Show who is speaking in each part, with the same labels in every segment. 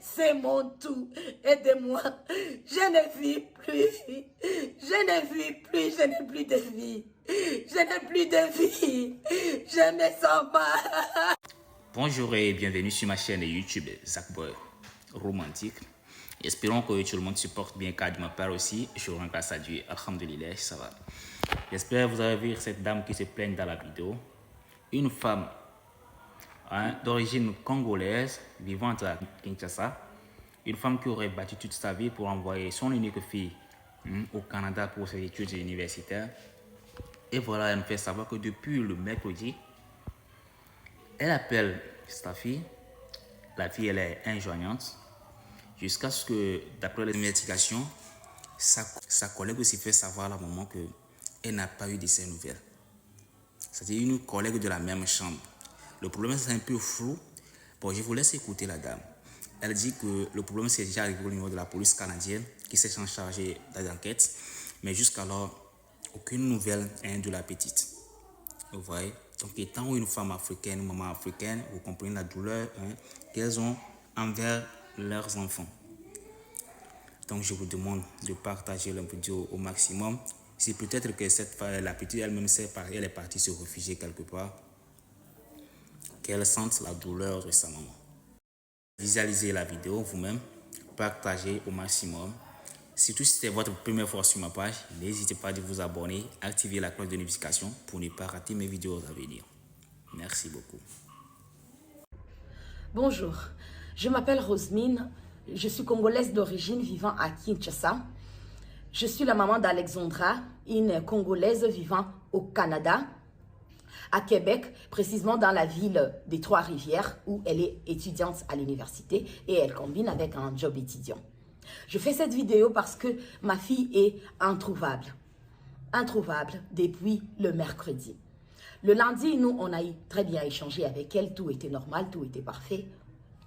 Speaker 1: c'est mon tout. Aidez-moi. Je ne vis plus. Je ne vis plus. Je n'ai plus de vie. Je n'ai plus de vie. Je me sens mal.
Speaker 2: Bonjour et bienvenue sur ma chaîne YouTube Zach Boy Romantique. Espérons que tout le monde se porte bien, car de ma part aussi, je rends grâce à Dieu. Alhamdulillah, ça va. J'espère que vous avez vu cette dame qui se plaigne dans la vidéo. Une femme d'origine congolaise vivant à Kinshasa. Une femme qui aurait battu toute sa vie pour envoyer son unique fille au Canada pour ses études universitaires. Et voilà, elle me fait savoir que depuis le mercredi, elle appelle sa fille. La fille, elle est injoignante. Jusqu'à ce que, d'après les investigations, sa collègue aussi fait savoir à la maman qu'elle n'a pas eu de ses nouvelles. C'est-à-dire une collègue de la même chambre. Le problème, c'est un peu flou. Bon, je vous laisse écouter la dame. Elle dit que le problème, c'est déjà arrivé au niveau de la police canadienne qui s'est chargée de l'enquête. Mais jusqu'alors, aucune nouvelle de la petite. Vous voyez? Donc, étant une femme africaine, une maman africaine, vous comprenez la douleur qu'elles ont envers leurs enfants. Donc, je vous demande de partager la vidéo au maximum. Si peut-être que la petite elle-même elle est partie se réfugier quelque part, qu'elle sente la douleur de sa maman. Visualisez la vidéo vous-même, partagez au maximum. Surtout si c'était votre première fois sur ma page, n'hésitez pas à vous abonner, activer la cloche de notification pour ne pas rater mes vidéos à venir. Merci beaucoup.
Speaker 1: Bonjour, je m'appelle Rosemine, je suis congolaise d'origine vivant à Kinshasa. Je suis la maman d'Alexandra, une congolaise vivant au Canada, à Québec, précisément dans la ville des Trois-Rivières où elle est étudiante à l'université et elle combine avec un job étudiant. Je fais cette vidéo parce que ma fille est introuvable. Introuvable depuis le mercredi. Le lundi, nous, on a très bien échangé avec elle. Tout était normal, tout était parfait.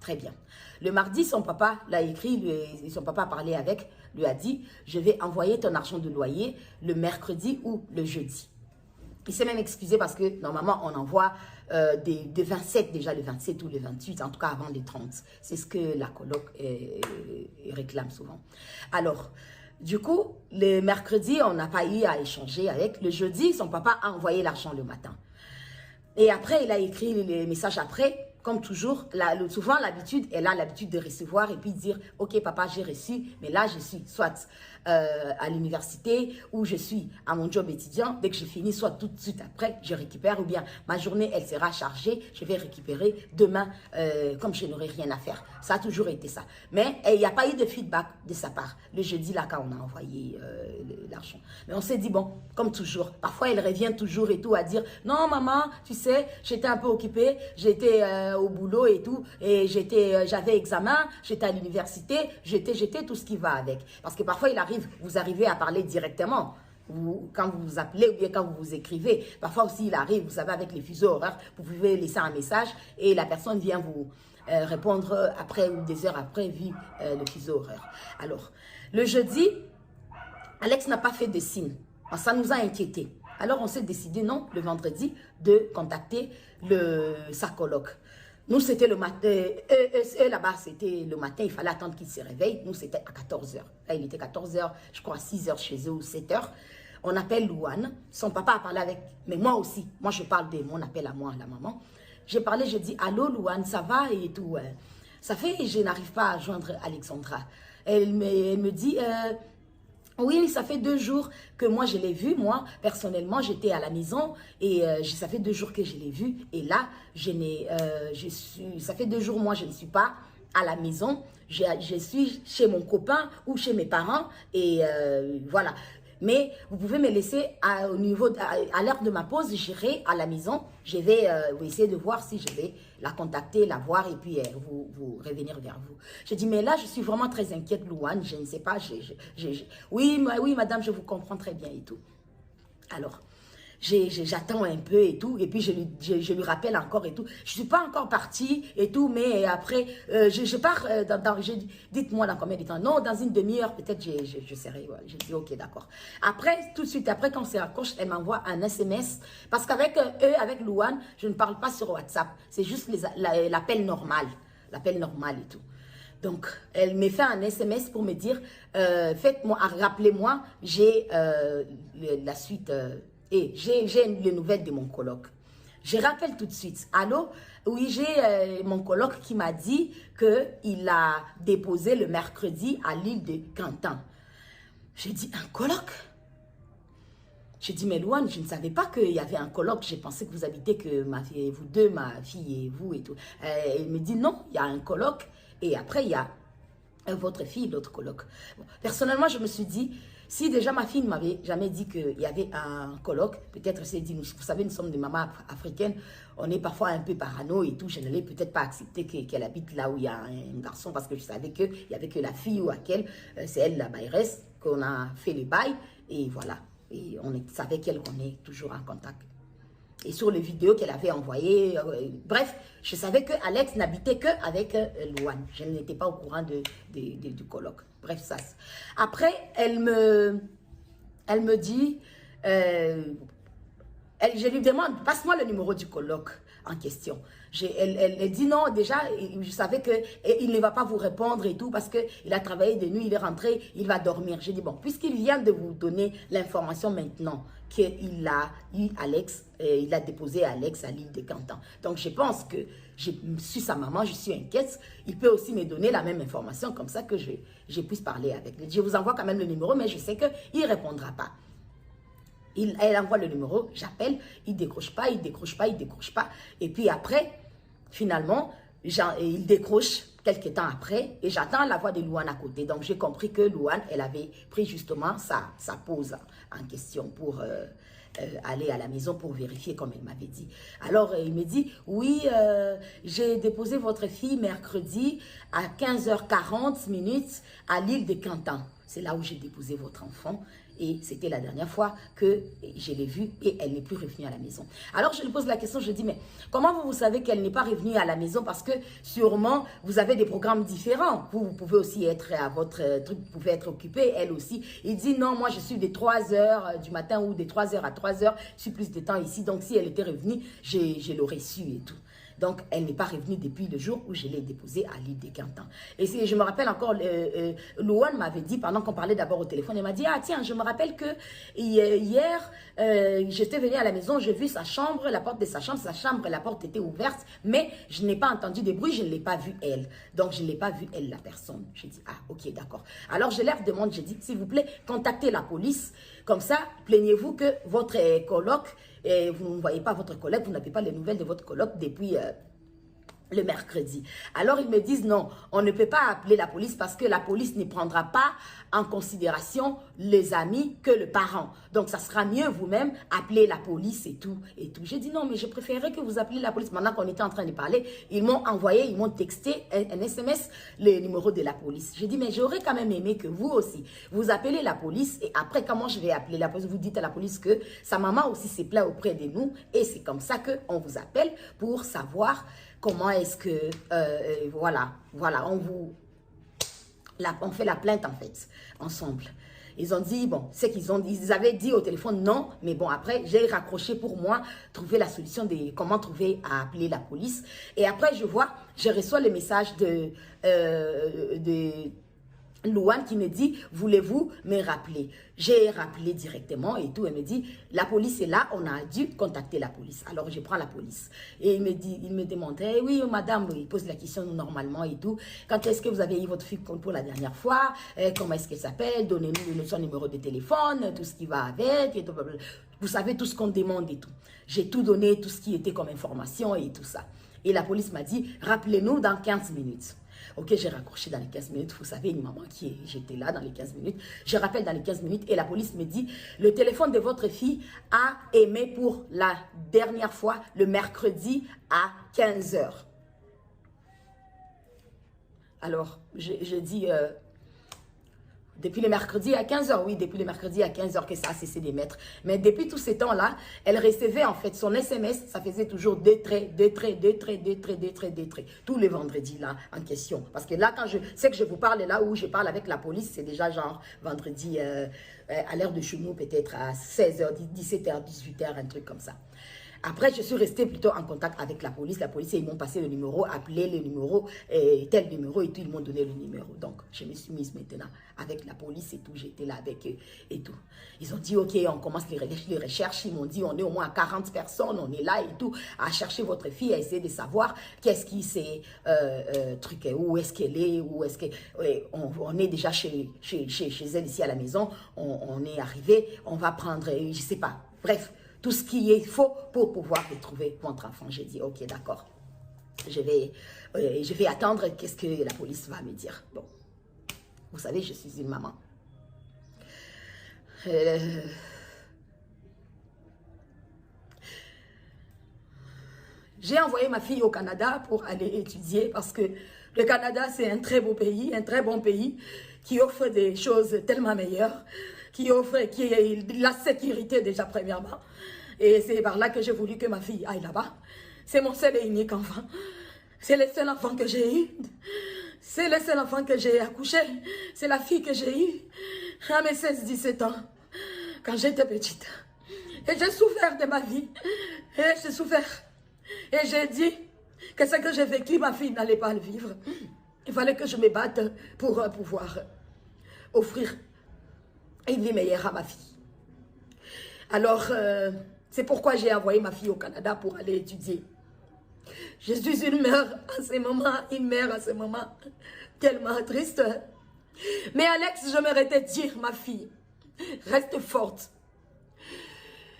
Speaker 1: Très bien. Le mardi, son papa l'a écrit, son papa a parlé avec, lui a dit, je vais envoyer ton argent de loyer le mercredi ou le jeudi. Il s'est même excusé parce que normalement, on envoie des 27, déjà le 27 ou le 28, en tout cas avant les 30. C'est ce que la coloc réclame souvent. Alors, du coup, le mercredi, on n'a pas eu à échanger avec. Le jeudi, son papa a envoyé l'argent le matin. Et après, il a écrit les messages après. Comme toujours, souvent l'habitude, elle a l'habitude de recevoir et puis dire « Ok papa, j'ai reçu, mais là je suis soit à l'université ou je suis à mon job étudiant. Dès que je finis, soit tout de suite après, je récupère ou bien ma journée, elle sera chargée, je vais récupérer demain comme je n'aurai rien à faire. » Ça a toujours été ça. Mais il n'y a pas eu de feedback de sa part. Le jeudi, là, quand on a envoyé l'argent. Mais on s'est dit, bon, comme toujours, parfois elle revient toujours et tout à dire « Non maman, tu sais, j'étais un peu occupée, j'étais au boulot et tout, et j'avais examen, j'étais à l'université, j'étais tout ce qui va avec. » Parce que parfois vous arrivez à parler directement, quand vous vous appelez ou bien quand vous vous écrivez. Parfois aussi il arrive, vous savez, avec les fuseaux horaires, vous pouvez laisser un message et la personne vient vous répondre après ou des heures après, vu le fuseau horaire. Alors, le jeudi, Alex n'a pas fait de signe. Ça nous a inquiétés. Alors, on s'est décidé, non, le vendredi, de contacter sa coloc. Nous, c'était le matin. Eux, là-bas, c'était le matin. Il fallait attendre qu'ils se réveillent. Nous, c'était à 14h. Là, il était 14h, je crois, 6h chez eux ou 7h. On appelle Louane. Son papa a parlé avec... Mais moi aussi. Moi, je parle de mon appel à moi, à la maman. J'ai parlé, je dis, allô, Louane, ça va et tout. Ça fait, je n'arrive pas à joindre Alexandra. Elle me dit... Oui, ça fait 2 jours que moi je l'ai vu. Moi, personnellement, j'étais à la maison et ça fait 2 jours que je l'ai vu. Et là, ça fait 2 jours, moi, je ne suis pas à la maison. Je suis chez mon copain ou chez mes parents et voilà. Mais vous pouvez me laisser à l'heure de ma pause, j'irai à la maison. Je vais essayer de voir si je vais la contacter, la voir et puis vous revenir vers vous. Je dis, mais là, je suis vraiment très inquiète, Louane. Je ne sais pas. Oui, madame, je vous comprends très bien et tout. Alors, j'attends un peu et tout, et puis je lui rappelle encore et tout. Je ne suis pas encore partie et tout, mais après, je pars, dites-moi dans combien de temps. Non, dans une demi-heure, peut-être je serai. Ouais. Je dis, ok, d'accord. Après, tout de suite, après, quand on se raccroche, elle m'envoie un SMS, parce qu'avec avec Louane, je ne parle pas sur WhatsApp. C'est juste l'appel normal et tout. Donc, elle me fait un SMS pour me dire, faites-moi, rappelez-moi, j'ai la suite, et j'ai les nouvelles de mon coloc. Je rappelle tout de suite. Allô? Oui, j'ai mon coloc qui m'a dit qu'il a déposé le mercredi à l'île de Cantan. J'ai dit, un coloc? J'ai dit, mais Louane, je ne savais pas qu'il y avait un coloc. J'ai pensé que vous habitez que vous deux, ma fille et vous et tout. Elle me dit, non, il y a un coloc. Et après, il y a votre fille, l'autre coloc. Bon, personnellement, je me suis dit, si déjà ma fille ne m'avait jamais dit qu'il y avait un coloc, peut-être c'est dit, vous savez, nous sommes des mamans africaines, on est parfois un peu parano et tout. Je n'allais peut-être pas accepter qu'elle habite là où il y a un garçon parce que je savais qu'il n'y avait que la fille ou laquelle, c'est elle la bailleresse, qu'on a fait les bails et voilà. Et on savait qu'elle qu'on est toujours en contact. Et sur les vidéos qu'elle avait envoyées, bref, je savais que Alex n'habitait qu'avec Louane. Je n'étais pas au courant du colloque. Bref, ça. Après, elle me dit, je lui demande, passe-moi le numéro du colloque en question. Elle dit non, déjà, je savais qu'il ne va pas vous répondre et tout parce qu'il a travaillé de nuit, il est rentré, il va dormir. J'ai dit, bon, puisqu'il vient de vous donner l'information maintenant qu'il a eu Alex, il a déposé Alex à l'île de Cantan. Donc, je pense que je suis sa maman, je suis inquiète. Il peut aussi me donner la même information comme ça que je puisse parler avec lui. Je vous envoie quand même le numéro, mais je sais qu'il ne répondra pas. Elle envoie le numéro, j'appelle, il décroche pas, il décroche pas, il décroche pas. Et puis après, finalement, il décroche quelques temps après et j'attends la voix de Louane à côté. Donc j'ai compris que Louane, elle avait pris justement sa pause en question pour aller à la maison pour vérifier comme elle m'avait dit. Alors il me dit, oui, j'ai déposé votre fille mercredi à 15h40 à l'île de Cantan. C'est là où j'ai déposé votre enfant. Et c'était la dernière fois que je l'ai vue et elle n'est plus revenue à la maison. Alors je lui pose la question, je dis, mais comment vous savez qu'elle n'est pas revenue à la maison? Parce que sûrement, vous avez des programmes différents. Vous pouvez aussi être à votre truc, vous pouvez être occupé, elle aussi. Il dit, non, moi je suis des 3h du matin ou des 3h à 3h, je suis plus de temps ici. Donc si elle était revenue, je l'aurais su et tout. Donc, elle n'est pas revenue depuis le jour où je l'ai déposée à l'île de Cantan. Et je me rappelle encore, Louane m'avait dit, pendant qu'on parlait d'abord au téléphone, elle m'a dit, ah tiens, je me rappelle que hier, j'étais venue à la maison, j'ai vu sa chambre, la porte de sa chambre, la porte était ouverte, mais je n'ai pas entendu de bruit, je ne l'ai pas vue elle. Donc, je ne l'ai pas vue elle, la personne. J'ai dit, ah ok, d'accord. Alors, je leur demande, j'ai dit, s'il vous plaît, contactez la police. Comme ça, plaignez-vous que votre coloc, vous ne voyez pas votre collègue, vous n'avez pas les nouvelles de votre coloc depuis le mercredi. Alors, ils me disent non, on ne peut pas appeler la police parce que la police ne prendra pas en considération les amis que le parent. Donc, ça sera mieux vous-même appeler la police et tout. J'ai dit non, mais je préférerais que vous appeliez la police. Maintenant qu'on était en train de parler, ils m'ont envoyé, ils m'ont texté un SMS, le numéro de la police. J'ai dit, mais j'aurais quand même aimé que vous aussi, vous appelez la police et après, comment je vais appeler la police? Vous dites à la police que sa maman aussi s'est plaint auprès de nous et c'est comme ça qu'on vous appelle pour savoir comment est-ce que, voilà, on fait la plainte en fait, ensemble. Ils ont dit, bon, c'est ils avaient dit au téléphone non, mais bon, après, j'ai raccroché pour moi, trouver la solution de comment trouver à appeler la police. Et après, je reçois le message de Louane qui me dit, voulez-vous me rappeler? J'ai rappelé directement et tout. Elle me dit, la police est là, on a dû contacter la police. Alors, je prends la police. Et il me demande, hey, oui, madame, il pose la question normalement et tout. Quand est-ce que vous avez eu votre fille pour la dernière fois? Comment est-ce qu'elle s'appelle? Donnez-nous son numéro de téléphone, tout ce qui va avec. Et tout, vous savez tout ce qu'on demande et tout. J'ai tout donné, tout ce qui était comme information et tout ça. Et la police m'a dit, rappelez-nous dans 15 minutes. Ok, j'ai raccroché dans les 15 minutes. Vous savez, une maman j'étais là dans les 15 minutes. Je rappelle dans les 15 minutes et la police me dit, le téléphone de votre fille a émis pour la dernière fois le mercredi à 15h. Alors, je dis, depuis le mercredi à 15h, oui, depuis le mercredi à 15h que ça a cessé d'émettre. Mais depuis tous ces temps-là, elle recevait en fait son SMS, ça faisait toujours deux traits, tous les vendredis là en question. Parce que là, quand je sais que je vous parle là où je parle avec la police, c'est déjà genre vendredi à l'heure de chez nous, peut-être à 16h, 17h, 18h, un truc comme ça. Après, je suis restée plutôt en contact avec la police. La police, ils m'ont passé le numéro, appelé le numéro, tel numéro et tout. Ils m'ont donné le numéro. Donc, je me suis mise maintenant avec la police et tout. J'étais là avec eux et tout. Ils ont dit, OK, on commence les recherches. Ils m'ont dit, on est au moins à 40 personnes. On est là et tout, à chercher votre fille, à essayer de savoir qu'est-ce qui s'est truqué, où est-ce qu'elle est, où est-ce que... on est déjà chez elle ici à la maison. On est arrivé. On va prendre, je sais pas. Bref. Tout ce qui est faux pour pouvoir retrouver votre enfant. J'ai dit, OK, d'accord. Je vais attendre qu'est-ce que la police va me dire. Bon, vous savez, je suis une maman. J'ai envoyé ma fille au Canada pour aller étudier parce que le Canada, c'est un très beau pays, un très bon pays qui offre des choses tellement meilleures, qui offre la sécurité déjà premièrement. Et c'est par là que j'ai voulu que ma fille aille là-bas. C'est mon seul et unique enfant. C'est le seul enfant que j'ai eu. C'est le seul enfant que j'ai accouché. C'est la fille que j'ai eue à mes 16-17 ans, quand j'étais petite. Et j'ai souffert de ma vie. Et j'ai souffert. Et j'ai dit que ce que j'ai vécu, ma fille n'allait pas le vivre. Il fallait que je me batte pour pouvoir offrir une vie meilleure à ma fille. Alors, c'est pourquoi j'ai envoyé ma fille au Canada pour aller étudier. Je suis une mère à ces moments, tellement triste. Mais Alex, je m'arrête de dire, ma fille, reste forte.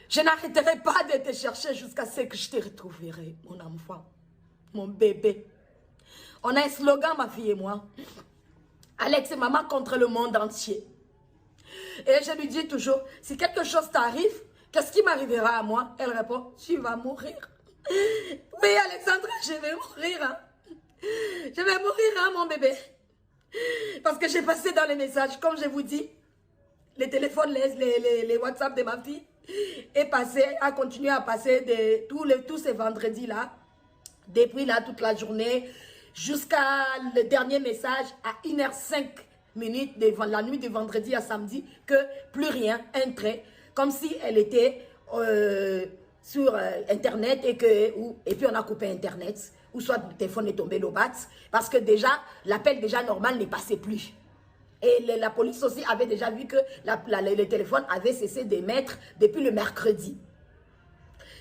Speaker 1: Je n'arrêterai pas de te chercher jusqu'à ce que je te retrouverai, mon enfant, mon bébé. On a un slogan, ma fille et moi. Alex et maman contre le monde entier. Et je lui dis toujours, si quelque chose t'arrive, qu'est-ce qui m'arrivera à moi? Elle répond, tu vas mourir. Oui, Alexandra, je vais mourir. Hein. Je vais mourir, hein, mon bébé. Parce que j'ai passé dans les messages, comme je vous dis, les téléphones, les WhatsApp de ma fille, a continué à passer tous ces vendredis-là, depuis là toute la journée, jusqu'à le dernier message à 1h05 devant la nuit de vendredi à samedi, que plus rien entrait, comme si elle était sur Internet et puis on a coupé Internet, ou soit le téléphone est tombé l'obat, parce que déjà, l'appel déjà normal ne passait plus. Et la police aussi avait déjà vu que le téléphone avait cessé d'émettre depuis le mercredi.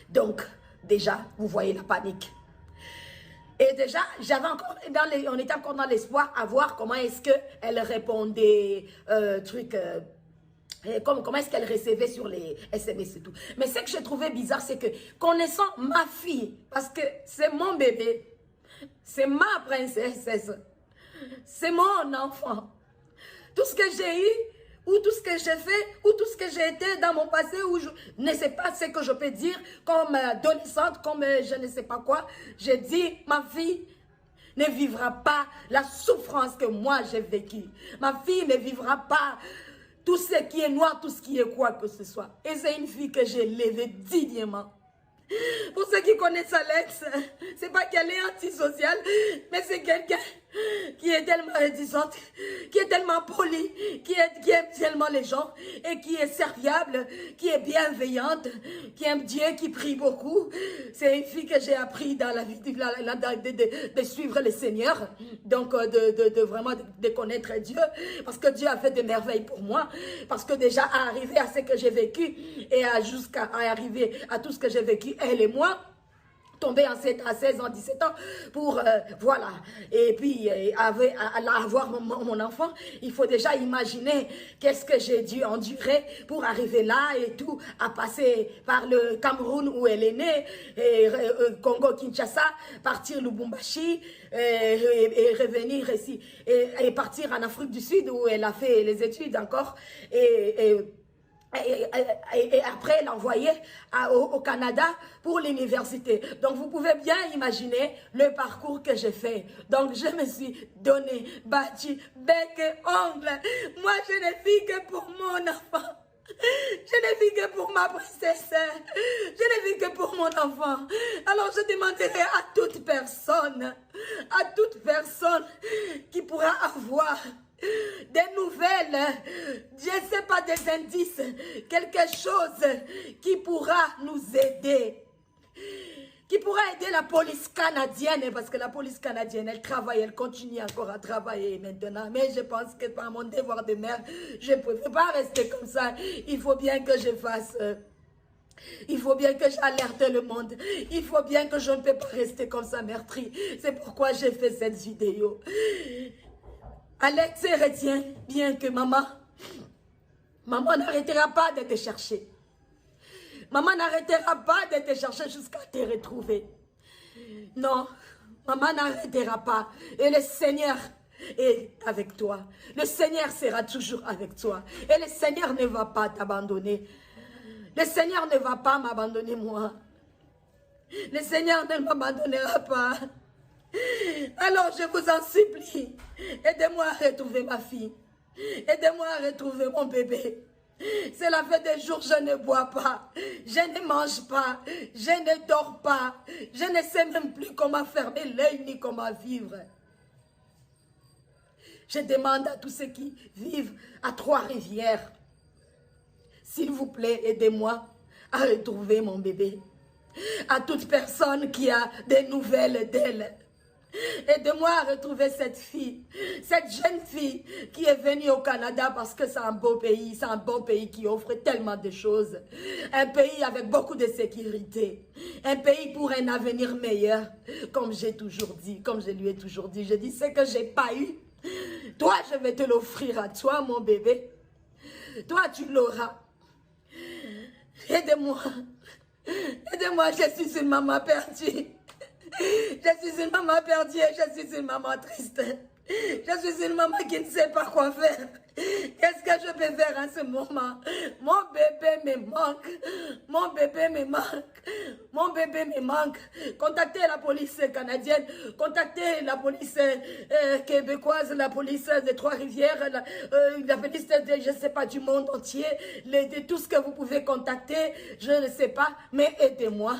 Speaker 1: Donc, déjà, vous voyez la panique. Et déjà, on était encore dans l'espoir à voir comment est-ce qu'elle répondait, comment est-ce qu'elle recevait sur les SMS et tout. Mais ce que j'ai trouvé bizarre, c'est que connaissant ma fille, parce que c'est mon bébé, c'est ma princesse, c'est mon enfant, tout ce que j'ai eu, ou tout ce que j'ai fait, ou tout ce que j'ai été dans mon passé, où je ne sais pas ce que je peux dire comme adolescente, comme je ne sais pas quoi, j'ai dit, ma fille ne vivra pas la souffrance que moi j'ai vécue. Ma fille ne vivra pas tout ce qui est noir, tout ce qui est quoi que ce soit. Et c'est une fille que j'ai élevée dignement. Pour ceux qui connaissent Alex, c'est pas qu'elle est antisociale, mais c'est quelqu'un qui est tellement réticente, qui est tellement polie, qui aime tellement les gens et qui est serviable, qui est bienveillante, qui aime Dieu, qui prie beaucoup. C'est une fille que j'ai appris dans la vie de suivre le Seigneur, donc de vraiment de connaître Dieu, parce que Dieu a fait des merveilles pour moi, parce que déjà à arriver à ce que j'ai vécu et jusqu'à arriver à tout ce que j'ai vécu, elle et moi, tombée enceinte à 16 ans, 17 ans, pour, voilà, et puis avoir mon enfant, il faut déjà imaginer qu'est-ce que j'ai dû endurer pour arriver là et tout, à passer par le Cameroun où elle est née, et Congo-Kinshasa, partir Lubumbashi, et revenir ici, et partir en Afrique du Sud où elle a fait les études encore, et après l'envoyer au Canada pour l'université. Donc vous pouvez bien imaginer le parcours que j'ai fait. Donc je me suis donné, battu, bec et ongle. Moi je ne vis que pour mon enfant. Je ne vis que pour ma princesse. Je ne vis que pour mon enfant. Alors je demanderai à toute personne qui pourra avoir des nouvelles, je ne sais pas, des indices, quelque chose qui pourra nous aider. qui pourra aider la police canadienne, parce que la police canadienne, elle travaille, elle continue encore à travailler maintenant. Mais je pense que par mon devoir de mère, je ne peux pas rester comme ça. Il faut bien que je fasse... il faut bien que j'alerte le monde. Il faut bien que je ne peux pas rester comme ça meurtrie. C'est pourquoi j'ai fait cette vidéo. Alex, retiens bien que maman n'arrêtera pas de te chercher. Maman n'arrêtera pas de te chercher jusqu'à te retrouver. Non, maman n'arrêtera pas. Et le Seigneur est avec toi. Le Seigneur sera toujours avec toi. Et le Seigneur ne va pas t'abandonner. Le Seigneur ne va pas m'abandonner moi. Le Seigneur ne m'abandonnera pas. Alors je vous en supplie, aidez-moi à retrouver ma fille. Aidez-moi à retrouver mon bébé. Cela fait des jours que je ne bois pas, je ne mange pas, je ne dors pas, je ne sais même plus comment fermer l'œil ni comment vivre. Je demande à tous ceux qui vivent à Trois-Rivières, s'il vous plaît, aidez-moi à retrouver mon bébé. À toute personne qui a des nouvelles d'elle, aidez-moi à retrouver cette fille, cette jeune fille qui est venue au Canada parce que c'est un beau pays, c'est un bon pays qui offre tellement de choses. Un pays avec beaucoup de sécurité, un pays pour un avenir meilleur, comme j'ai toujours dit, comme je lui ai toujours dit. Je dis ce que j'ai pas eu. Toi, je vais te l'offrir à toi, mon bébé. Toi, tu l'auras. Aidez-moi. Aidez-moi, je suis une maman perdue. Je suis une maman perdue et je suis une maman triste. Je suis une maman qui ne sait pas quoi faire. Qu'est-ce que je peux faire en ce moment? Mon bébé me manque. Mon bébé me manque. Mon bébé me manque. Contactez la police canadienne. Contactez la police québécoise, la police des Trois-Rivières, la police de, je ne sais pas, du monde entier. De tout ce que vous pouvez contacter, je ne sais pas, mais aidez-moi.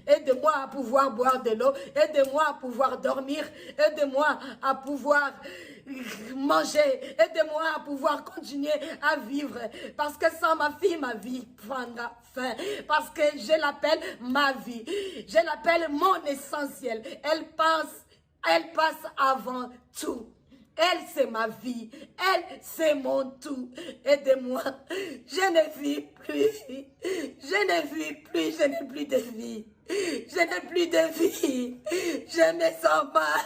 Speaker 1: Aidez-moi à pouvoir boire de l'eau, aidez-moi à pouvoir dormir, aidez-moi à pouvoir manger, aidez-moi à pouvoir continuer à vivre, parce que sans ma vie prendra fin, parce que je l'appelle ma vie, je l'appelle mon essentiel, elle passe avant tout. Elle, c'est ma vie. Elle, c'est mon tout. Aidez-moi. Je ne vis plus. Je ne vis plus. Je n'ai plus de vie. Je n'ai plus de vie. Je me sens mal.